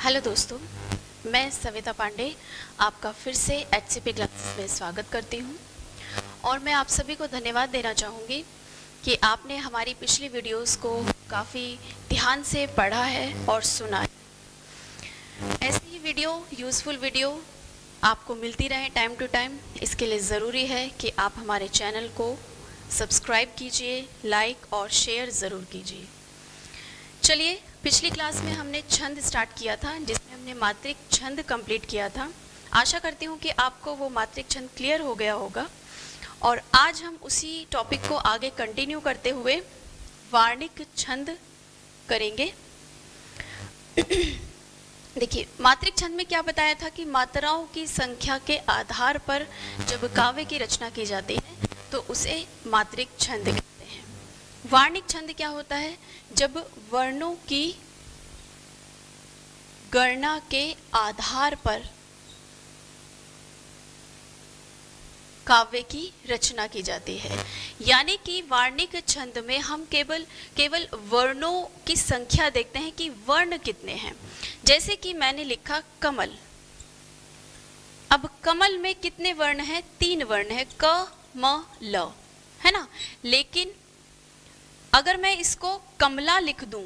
Hello दोस्तों, मैं सविता पांडे आपका फिर से HCP क्लासेस में स्वागत करती हूं और मैं आप सभी को धन्यवाद देना चाहूँगी कि आपने हमारी पिछली वीडियोस को काफ़ी ध्यान से पढ़ा है और सुना है। ऐसी ही वीडियो, यूज़फुल वीडियो आपको मिलती रहे टाइम टू टाइम। इसके लिए ज़रूरी है कि आप हमारे चैनल को सब्सक्राइब कीजिए, लाइक और शेयर ज़रूर कीजिए। चलिए, पिछली क्लास में हमने छंद स्टार्ट किया था, जिसमें हमने मात्रिक छंद कंप्लीट किया था। आशा करती हूँ कि आपको वो मात्रिक छंद क्लियर हो गया होगा और आज हम उसी टॉपिक को आगे कंटिन्यू करते हुए वार्णिक छंद करेंगे। देखिए, मात्रिक छंद में क्या बताया था कि मात्राओं की संख्या के आधार पर जब काव्य की रचना की जाती है तो उसे मात्रिक छंद कहते हैं। वार्णिक छंद क्या होता है? जब वर्णों की गणना के आधार पर काव्य की रचना की जाती है। यानी कि वार्णिक छंद में हम केवल वर्णों की संख्या देखते हैं कि वर्ण कितने हैं। जैसे कि मैंने लिखा कमल। अब कमल में कितने वर्ण हैं? 3 वर्ण हैं, क म ल, है ना। लेकिन अगर मैं इसको कमला लिख दूं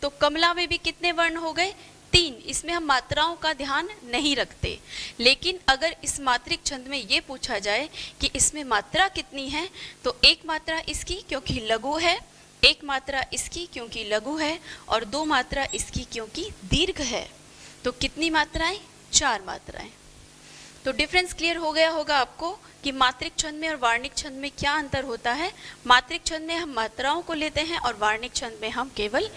तो कमला में भी कितने वर्ण हो गए? 3। इसमें हम मात्राओं का ध्यान नहीं रखते। लेकिन अगर इस मात्रिक छंद में ये पूछा जाए कि इसमें मात्रा कितनी है, तो एक मात्रा इसकी क्योंकि लघु है, एक मात्रा इसकी क्योंकि लघु है और 2 मात्रा इसकी क्योंकि दीर्घ है। तो कितनी मात्राएं? 4 मात्राएं। तो डिफरेंस क्लियर हो गया होगा आपको कि मात्रिक छंद में और वार्णिक छंद में क्या अंतर होता है। मात्रिक छंद में हम मात्राओं को लेते हैं और वार्णिक छंद में हम केवल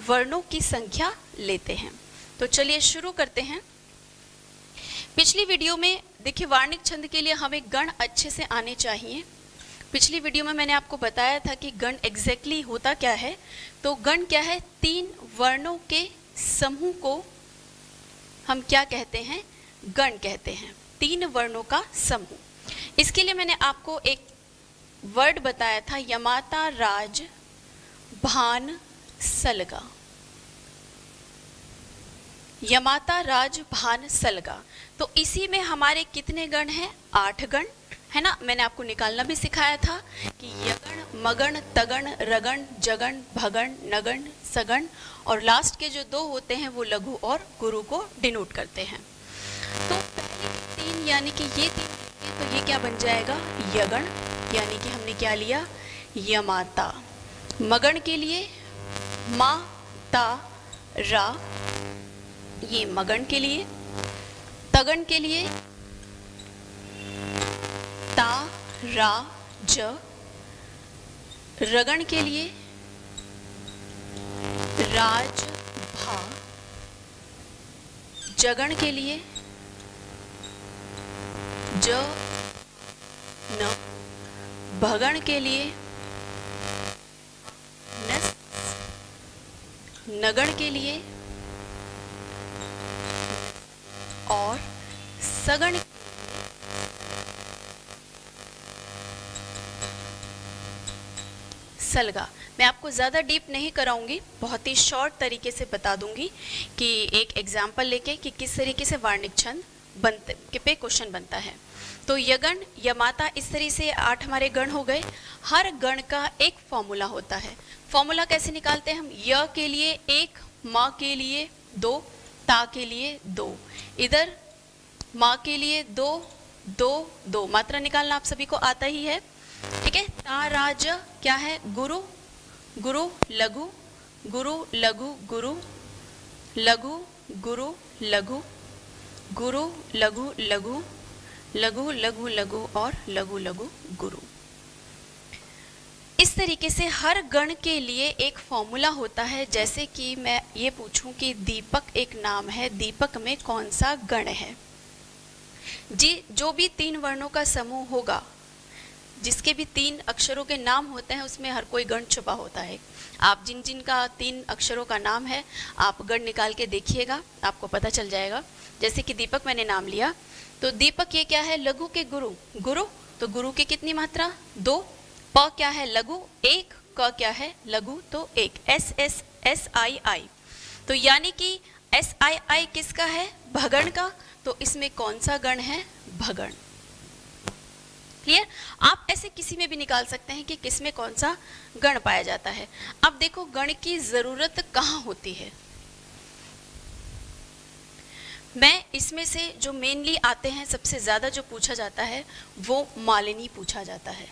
वर्णों की संख्या लेते हैं। तो चलिए शुरू करते हैं। पिछली वीडियो में देखिए, वार्णिक छंद के लिए हमें गण अच्छे से आने चाहिए। पिछली वीडियो में मैंने आपको बताया था कि गण एग्जैक्टली होता क्या है। तो गण क्या है? 3 वर्णों के समूह को हम क्या कहते हैं? गण कहते हैं। 3 वर्णों का समूह। इसके लिए मैंने आपको एक वर्ड बताया था, यमाता राज भान सलगा। यमाता राज भान सलगा। तो इसी में हमारे कितने गण हैं? 8 गण, है ना। मैंने आपको निकालना भी सिखाया था कि यगण, मगण, तगण, रगण, जगण, भगण, नगण, सगण और लास्ट के जो 2 होते हैं वो लघु और गुरु को डिनोट करते हैं। तो पहले 3 यानी कि ये 3, तो ये क्या बन जाएगा? यगण। यानी कि हमने क्या लिया? यमाता। मगण के लिए मा ता रा, ये मगण के लिए। तगण के लिए ता रा ज। रगण के लिए राज भा। जगण के लिए ज न। भगण के लिए नस। नगण के लिए और सगण सलगा। मैं आपको ज़्यादा डीप नहीं कराऊंगी, बहुत ही शॉर्ट तरीके से बता दूंगी कि एक एग्जाम्पल लेके कि किस तरीके से वार्णिक छंद बनते पे क्वेश्चन बनता है। तो यगण, यमाता, इस तरह से 8 हमारे गण हो गए। हर गण का एक फॉर्मूला होता है। फॉर्मूला कैसे निकालते हैं हम? य के लिए 1, माँ के लिए 2, ता के लिए 2। इधर माँ के लिए 2, 2, 2। मात्रा निकालना आप सभी को आता ही है, ठीक है। ता राज क्या है? गुरु, गुरु लघु, गुरु लघु गुरु, लघु गुरु लघु, गुरु लघु लघु, लघु लघु लघु और लघु लघु गुरु। इस तरीके से हर गण के लिए एक फॉर्मूला होता है। जैसे कि मैं ये पूछूं कि दीपक एक नाम है, दीपक में कौन सा गण है? जी, जो भी 3 वर्णों का समूह होगा, जिसके भी 3 अक्षरों के नाम होते हैं, उसमें हर कोई गण छुपा होता है। आप जिन जिन का 3 अक्षरों का नाम है, आप गण निकाल के देखिएगा, आपको पता चल जाएगा। जैसे कि दीपक मैंने नाम लिया, तो दीपक ये क्या है? लघु के गुरु, गुरु, तो गुरु की कितनी मात्रा? 2। प क्या है? लघु 1। क क्या है? लघु तो 1। एस एस एस आई आई। तो यानी कि SII किसका है? भगण का। तो इसमें कौन सा गण है? भगण। क्लियर? आप ऐसे किसी में भी निकाल सकते हैं कि किसमें कौन सा गण पाया जाता है। अब देखो गण की जरूरत कहाँ होती है। मैं इसमें से जो मेनली आते हैं, सबसे ज्यादा जो पूछा जाता है वो मालिनी पूछा जाता है।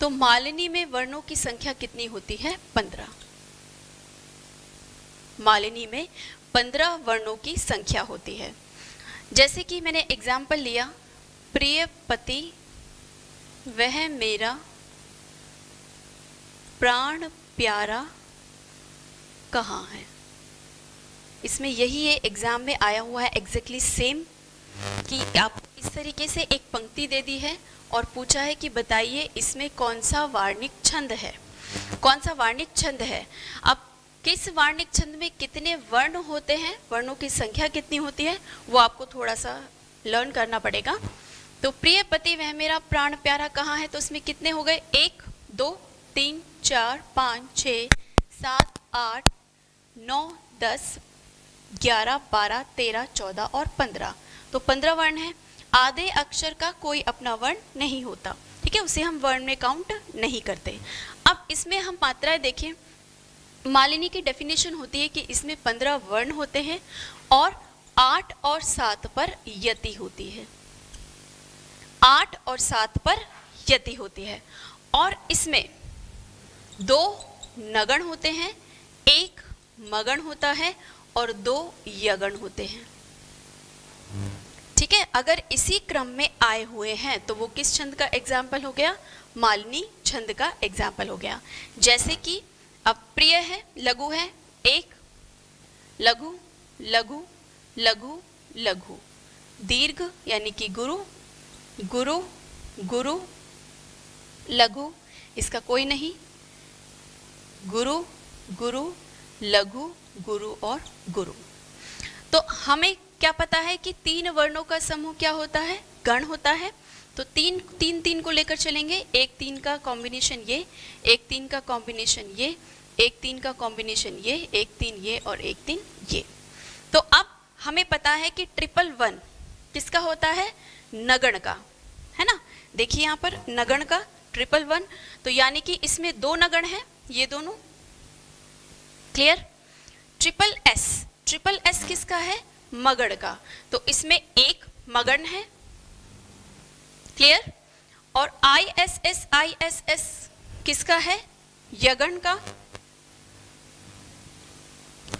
तो मालिनी में वर्णों की संख्या कितनी होती है? 15। मालिनी में 15 वर्णों की संख्या होती है। जैसे कि मैंने एग्जाम्पल लिया, प्रिय पति वह मेरा प्राण प्यारा कहाँ है। इसमें यही है, एग्जाम में आया हुआ है एग्जैक्टली सेम, कि आप इस तरीके से एक पंक्ति दे दी है और पूछा है कि बताइए इसमें कौन सा वार्णिक छंद है, कौन सा वार्णिक छंद है। अब किस वार्णिक छंद में कितने वर्ण होते हैं, वर्णों की संख्या कितनी होती है, वो आपको थोड़ा सा लर्न करना पड़ेगा। तो प्रिय पति वह मेरा प्राण प्यारा कहाँ है, तो उसमें कितने हो गए? 1 2 3 4 5 6 7 8 9 10 11 12 13 14 और 15। तो 15 वर्ण है। आधे अक्षर का कोई अपना वर्ण नहीं होता, ठीक है, उसे हम वर्ण में काउंट नहीं करते। अब इसमें हम मात्राएं देखें। मालिनी की डेफिनेशन होती है कि इसमें 15 वर्ण होते हैं और 8 और 7 पर यति होती है। 8 और 7 पर यति होती है और इसमें 2 नगण होते हैं, 1 मगण होता है और 2 यगण होते हैं। ठीक है, अगर इसी क्रम में आए हुए हैं तो वो किस छंद का एग्जाम्पल हो गया? मालिनी छंद का एग्जाम्पल हो गया। जैसे कि अब प्रिय है, लघु है, 1 लघु लघु लघु लघु, दीर्घ यानी कि गुरु गुरु गुरु, लघु इसका कोई नहीं, गुरु गुरु लघु गुरु और गुरु। तो हमें क्या पता है कि 3 वर्णों का समूह क्या होता है? गण होता है। तो 3 को लेकर चलेंगे, 1 3 का कॉम्बिनेशन ये, 1 3 का कॉम्बिनेशन ये, 1 3 का कॉम्बिनेशन ये, 1 3 ये और 1 3 ये। तो अब हमें पता है कि 111 किसका होता है? नगण का, है ना। देखिए यहाँ पर नगण का 111, तो यानी कि इसमें 2 नगण है, ये दोनों। क्लियर? ट्रिपल एस किसका है? मगण का। तो इसमें 1 मगण है। क्लियर? और ISS किसका है? यगण का।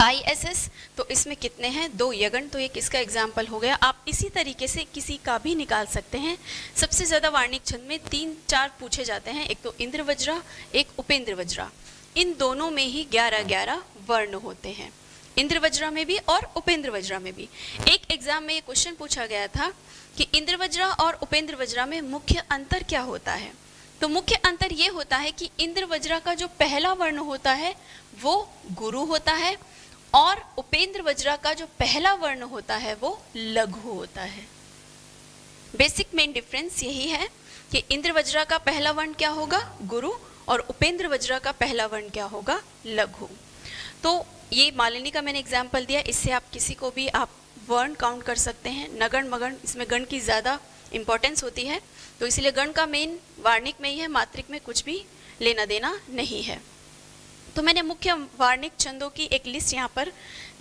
ISS, तो इसमें कितने हैं? 2 यगण। तो ये किसका एग्जाम्पल हो गया? आप इसी तरीके से किसी का भी निकाल सकते हैं। सबसे ज्यादा वार्णिक छंद में 3-4 पूछे जाते हैं, एक तो इंद्र वज्रा, एक उपेंद्र वज्रा। इन दोनों में ही 11-11 वर्ण होते हैं, इंद्र वज्रा में भी और उपेंद्र वज्रा में भी। एक एग्जाम में ये क्वेश्चन पूछा गया था कि इंद्र वज्रा और उपेंद्र वज्रा में मुख्य अंतर क्या होता है। तो मुख्य अंतर ये होता है कि इंद्र वज्रा का जो पहला वर्ण होता है वो गुरु होता है और उपेंद्र वज्रा का जो पहला वर्ण होता है वो लघु होता है। बेसिक मेन डिफरेंस यही है कि इंद्र वज्रा का पहला वर्ण क्या होगा? गुरु, और उपेंद्र वज्रा का पहला वर्ण क्या होगा? लघु। तो ये मालिनी का मैंने एग्जाम्पल दिया, इससे आप किसी को भी आप वर्ण काउंट कर सकते हैं। नगण मगण, इसमें गण की ज़्यादा इंपॉर्टेंस होती है, तो इसलिए गण का मेन वार्णिक में ही है, मात्रिक में कुछ भी लेना देना नहीं है। तो मैंने मुख्य वार्णिक छंदों की एक लिस्ट यहाँ पर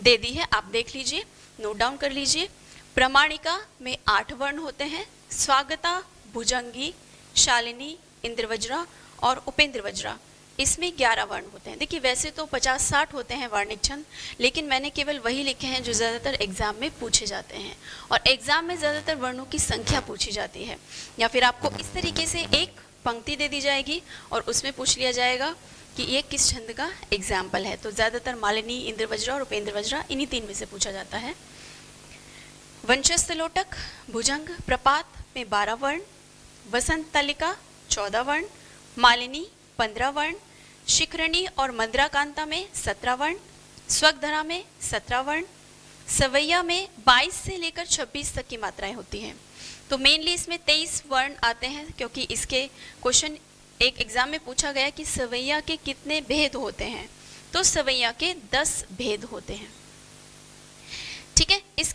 दे दी है, आप देख लीजिए, नोट डाउन कर लीजिए। प्रमाणिका में 8 वर्ण होते हैं, स्वागता, भुजंगी, शालिनी, इंद्रवज्रा और उपेंद्र वज्रा, इसमें 11 वर्ण होते हैं। देखिए वैसे तो 50-60 होते हैं वार्णिक छंद, लेकिन मैंने केवल वही लिखे हैं जो ज़्यादातर एग्जाम में पूछे जाते हैं, और एग्जाम में ज़्यादातर वर्णों की संख्या पूछी जाती है। या फिर आपको इस तरीके से एक पंक्ति दे दी जाएगी और उसमें पूछ लिया जाएगा कि ये किस छंद का एग्जाम्पल है। तो ज़्यादातर मालिनी, इंद्र वज्रा और उपेंद्र वज्रा इन्हीं 3 में से पूछा जाता है। वंशस्थ लोटक, भुजंग, प्रपात में 12 वर्ण, वसंत तलिका 14 वर्ण, मालिनी 15 वर्ण, शिखरणी और मंद्राकांता में 17 वर्ण, स्वगधरा में 17 वर्ण, सवैया में 22 से लेकर 26 तक की मात्राएं होती हैं। तो मेनली इसमें 23 वर्ण आते हैं, क्योंकि इसके क्वेश्चन एक एग्जाम में पूछा गया कि सवैया के कितने भेद होते हैं, तो सवैया के 10 भेद होते हैं।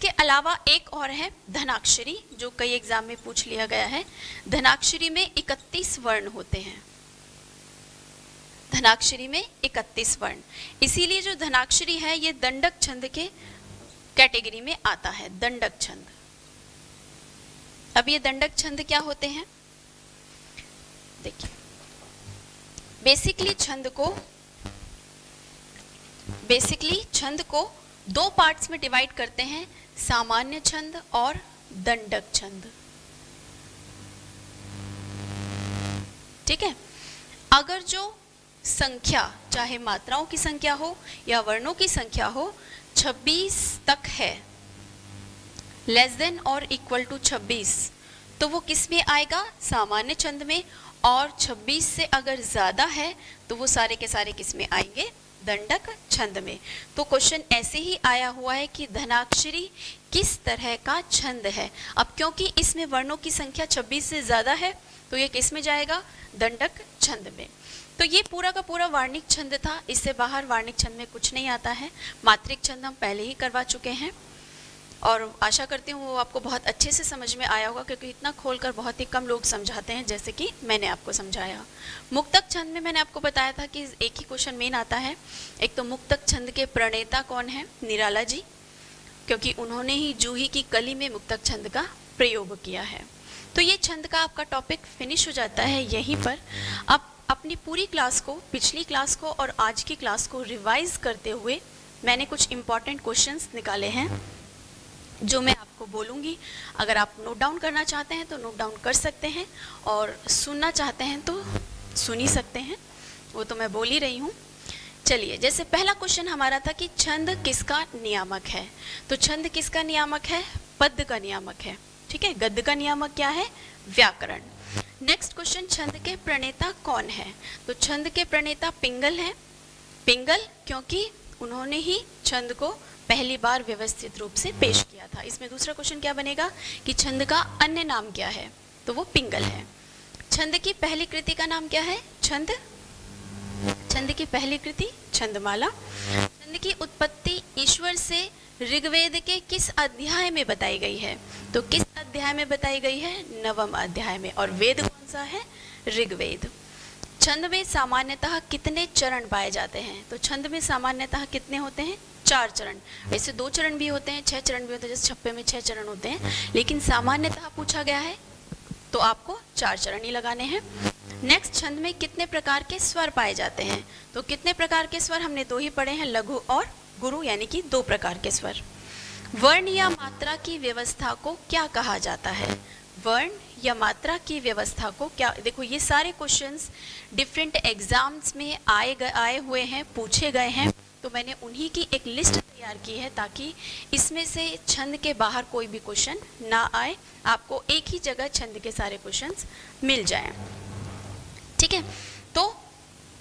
इसके अलावा एक और है धनाक्षरी, जो कई एग्जाम में पूछ लिया गया है। धनाक्षरी में 31 वर्ण होते हैं, धनाक्षरी में 31 वर्ण, इसीलिए जो धनाक्षरी है ये दंडक छंद के कैटेगरी में आता है, दंडक छंद। अब ये दंडक छंद क्या होते हैं, देखिए बेसिकली छंद को दो पार्ट्स में डिवाइड करते हैं, सामान्य छंद और दंडक छंद। ठीक है, अगर जो संख्या चाहे मात्राओं की संख्या हो या वर्णों की संख्या हो 26 तक है, लेस देन और इक्वल टू 26, तो वो किस में आएगा, सामान्य छंद में, और 26 से अगर ज्यादा है तो वो सारे के सारे किस में आएंगे, दंडक छंद में। तो क्वेश्चन ऐसे ही आया हुआ है कि धनाक्षरी किस तरह का छंद है। अब क्योंकि इसमें वर्णों की संख्या 26 से ज्यादा है तो ये किस में जाएगा, दंडक छंद में। तो ये पूरा का पूरा वार्णिक छंद था, इससे बाहर वार्णिक छंद में कुछ नहीं आता है। मात्रिक छंद हम पहले ही करवा चुके हैं और आशा करती हूँ वो आपको बहुत अच्छे से समझ में आया होगा, क्योंकि इतना खोलकर बहुत ही कम लोग समझाते हैं जैसे कि मैंने आपको समझाया। मुक्तक छंद में मैंने आपको बताया था कि एक ही क्वेश्चन मेन आता है। एक तो मुक्तक छंद के प्रणेता कौन है, निराला जी, क्योंकि उन्होंने ही जूही की कली में मुक्तक छंद का प्रयोग किया है। तो ये छंद का आपका टॉपिक फिनिश हो जाता है यहीं पर। अब अपनी पूरी क्लास को, पिछली क्लास को और आज की क्लास को रिवाइज करते हुए मैंने कुछ इंपॉर्टेंट क्वेश्चंस निकाले हैं जो मैं आपको बोलूँगी। अगर आप नोट डाउन करना चाहते हैं तो नोट डाउन कर सकते हैं, और सुनना चाहते हैं तो सुन ही सकते हैं, वो तो मैं बोल ही रही हूँ। चलिए, जैसे पहला क्वेश्चन हमारा था कि छंद किसका नियामक है, तो छंद किसका नियामक है, पद्य का नियामक है। ठीक है, गद्य का नियामक क्या है, व्याकरण। नेक्स्ट क्वेश्चन, छंद के प्रणेता कौन है, तो छंद के प्रणेता पिंगल है। पिंगल क्योंकि उन्होंने ही छंद को पहली बार व्यवस्थित रूप से पेश किया था। इसमें दूसरा क्वेश्चन क्या बनेगा कि छंद का अन्य नाम क्या है, तो वो पिंगल है। छंद की पहली कृति का नाम क्या है, छंद की पहली कृति छंदमाला। छंद की उत्पत्ति ईश्वर से ऋग्वेद के किस अध्याय में बताई गई है, तो किस अध्याय में बताई गई है, 9वें अध्याय में, और वेद कौन सा है, ऋग्वेद। छंद में सामान्यतः कितने चरण पाए जाते हैं, तो छंद में सामान्यतः कितने होते हैं, 4 चरण। वैसे 2 चरण भी होते हैं, 6 चरण भी होते हैं, जैसे छप्पे में 6 चरण होते हैं, लेकिन सामान्यतः पूछा गया है तो आपको 4 चरण ही लगाने हैं। नेक्स्ट, छंद में कितने प्रकार के स्वर पाए जाते हैं, तो कितने प्रकार के स्वर हमने 2 ही पढ़े हैं, लघु और गुरु, यानी कि 2 प्रकार के स्वर। वर्ण या मात्रा की व्यवस्था को क्या कहा जाता है, वर्ण या मात्रा की व्यवस्था को क्या, देखो ये सारे क्वेश्चंस डिफरेंट एग्जाम्स में आए हुए हैं, पूछे गए हैं, तो मैंने उन्हीं की एक लिस्ट तैयार की है ताकि इसमें से छंद के बाहर कोई भी क्वेश्चन ना आए, आपको एक ही जगह छंद के सारे क्वेश्चंस मिल जाएं। ठीक है, तो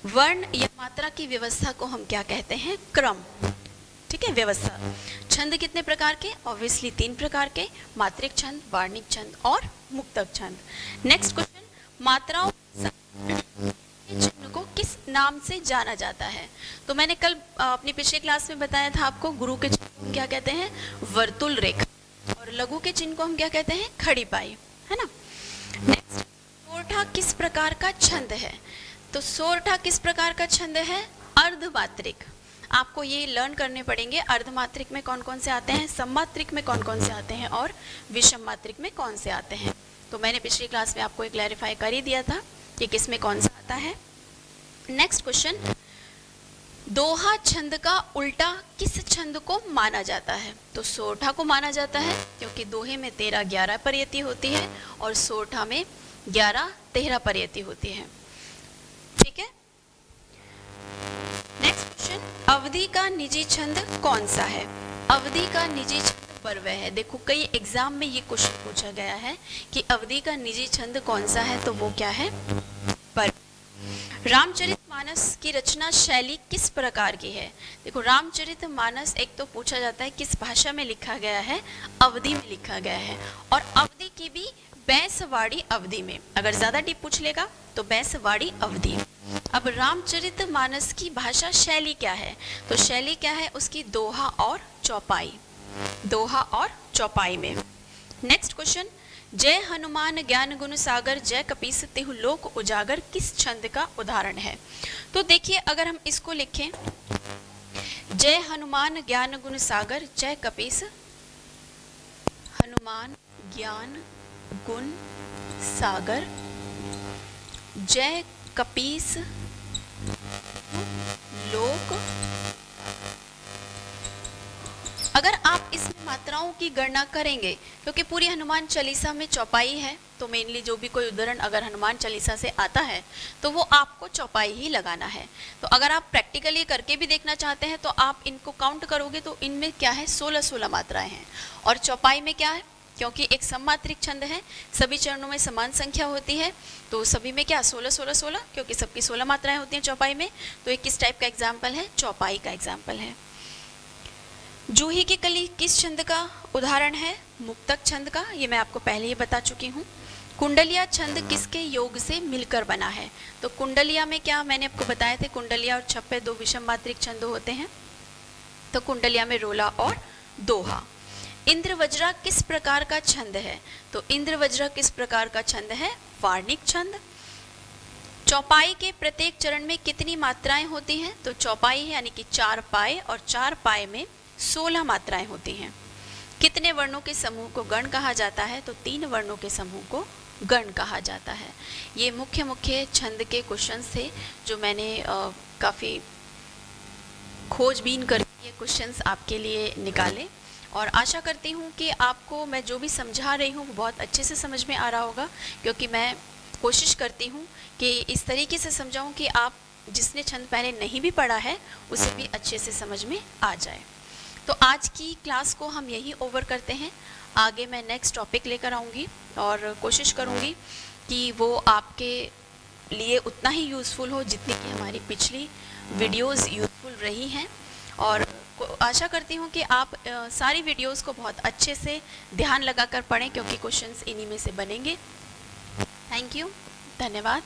वर्ण या मात्रा की व्यवस्था को हम क्या कहते हैं, क्रम। ठीक है, व्यवस्था। छंद कितने प्रकार के, ऑब्वियसली 3 प्रकार के, मात्रिक छंद, वार्णिक छंद और मुक्तक छंद। नेक्स्ट क्वेश्चन, मात्राओं को किस नाम से जाना जाता है, तो मैंने कल अपनी पिछले क्लास में बताया था आपको, गुरु के चिन्ह को हम क्या कहते हैं, वर्तुल रेखा, और लघु के चिन्ह को हम क्या कहते हैं, खड़ी पाई, है ना। नेक्स्ट, सोरठा किस प्रकार का छंद है, तो सोरठा किस प्रकार का छंद है, अर्धमात्रिक। आपको ये लर्न करने पड़ेंगे, अर्धमात्रिक में कौन कौन से आते हैं, सममात्रिक में कौन कौन से आते हैं, और विषम मात्रिक में कौन से आते हैं। तो मैंने पिछली क्लास में आपको एक क्लैरिफाई कर ही दिया था कि किस में कौन सा आता है। नेक्स्ट क्वेश्चन, दोहा छंद का उल्टा किस छंद को माना जाता है, तो सोरठा को माना जाता है, क्योंकि दोहे में 13-11 पर्यति होती है और सोरठा में 11-13 पर्यति होती है। ठीक है, नेक्स्ट क्वेश्चन, अवधि का निजी छंद कौन सा है, अवधि का निजी छंद पर्व है। देखो कई एग्जाम में ये क्वेश्चन पूछा गया है कि अवधि का निजी छंद कौन सा है, तो वो क्या है, पर्व। रामचरितमानस की रचना शैली किस प्रकार की है, देखो रामचरितमानस एक तो पूछा जाता है किस भाषा में लिखा गया है, अवधि में लिखा गया है, और अवधि की भी बैसवाड़ी अवधि में, अगर ज्यादा डीप पूछ लेगा तो बैसवाड़ी अवधि। अब रामचरितमानस की भाषा शैली क्या है, तो शैली क्या है उसकी, दोहा और चौपाई। दोहा और चौपाई में। नेक्स्ट क्वेश्चन, जय हनुमान ज्ञान गुण सागर जय कपीस तिहु लोक उजागर किस छंद का उदाहरण है? तो देखिए, अगर हम इसको लिखें, जय हनुमान ज्ञान गुण सागर जय कपीस, हनुमान ज्ञान गुण सागर जय कपीस लोक। अगर आप इसमें मात्राओं की गणना करेंगे, क्योंकि पूरी हनुमान चालीसा में चौपाई है, तो मेनली जो भी कोई उदाहरण अगर हनुमान चालीसा से आता है तो वो आपको चौपाई ही लगाना है। तो अगर आप प्रैक्टिकली करके भी देखना चाहते हैं तो आप इनको काउंट करोगे तो इनमें क्या है, 16 मात्राएं हैं। और चौपाई में क्या है, क्योंकि एक सममात्रिक छंद है, सभी चरणों में समान संख्या होती है, तो सभी में क्या 16 क्योंकि सबकी 16 मात्राएं होती हैं चौपाई में। तो एक किस टाइप का एग्जाम्पल है, चौपाई का एग्जाम्पल है। जूही की कली किस छंद का उदाहरण है? मुक्तक छंद का, ये मैं आपको पहले ही बता चुकी हूँ। कुंडलिया छंद किसके योग से मिलकर बना है? तो कुंडलिया में क्या मैंने आपको बताए थे, कुंडलिया और छप्पे दो विषम मात्रिक छंद होते हैं। तो कुंडलिया में रोला और दोहा। इंद्रवज्रा किस प्रकार का छंद है? तो इंद्रवज्रा किस प्रकार का छंद है? वार्णिक छंद। चौपाई के प्रत्येक चरण में कितनी मात्राएं होती हैं? तो चौपाई यानी कि 4 पाए, और 4 पाए में 16 मात्राएं होती हैं। कितने वर्णों के समूह को गण कहा जाता है? तो 3 वर्णों के समूह को गण कहा जाता है। ये मुख्य छंद के क्वेश्चंस थे जो मैंने काफ़ी खोजबीन करके ये क्वेश्चंस आपके लिए निकाले, और आशा करती हूँ कि आपको मैं जो भी समझा रही हूँ वो बहुत अच्छे से समझ में आ रहा होगा, क्योंकि मैं कोशिश करती हूँ कि इस तरीके से समझाऊँ कि आप जिसने छंद पहले नहीं भी पढ़ा है उसे भी अच्छे से समझ में आ जाए। तो आज की क्लास को हम यही ओवर करते हैं। आगे मैं नेक्स्ट टॉपिक लेकर आऊँगी और कोशिश करूँगी कि वो आपके लिए उतना ही यूज़फुल हो जितनी कि हमारी पिछली वीडियोस यूज़फुल रही हैं। और आशा करती हूँ कि आप सारी वीडियोस को बहुत अच्छे से ध्यान लगाकर पढ़ें, क्योंकि क्वेश्चंस इन्हीं में से बनेंगे। थैंक यू, धन्यवाद।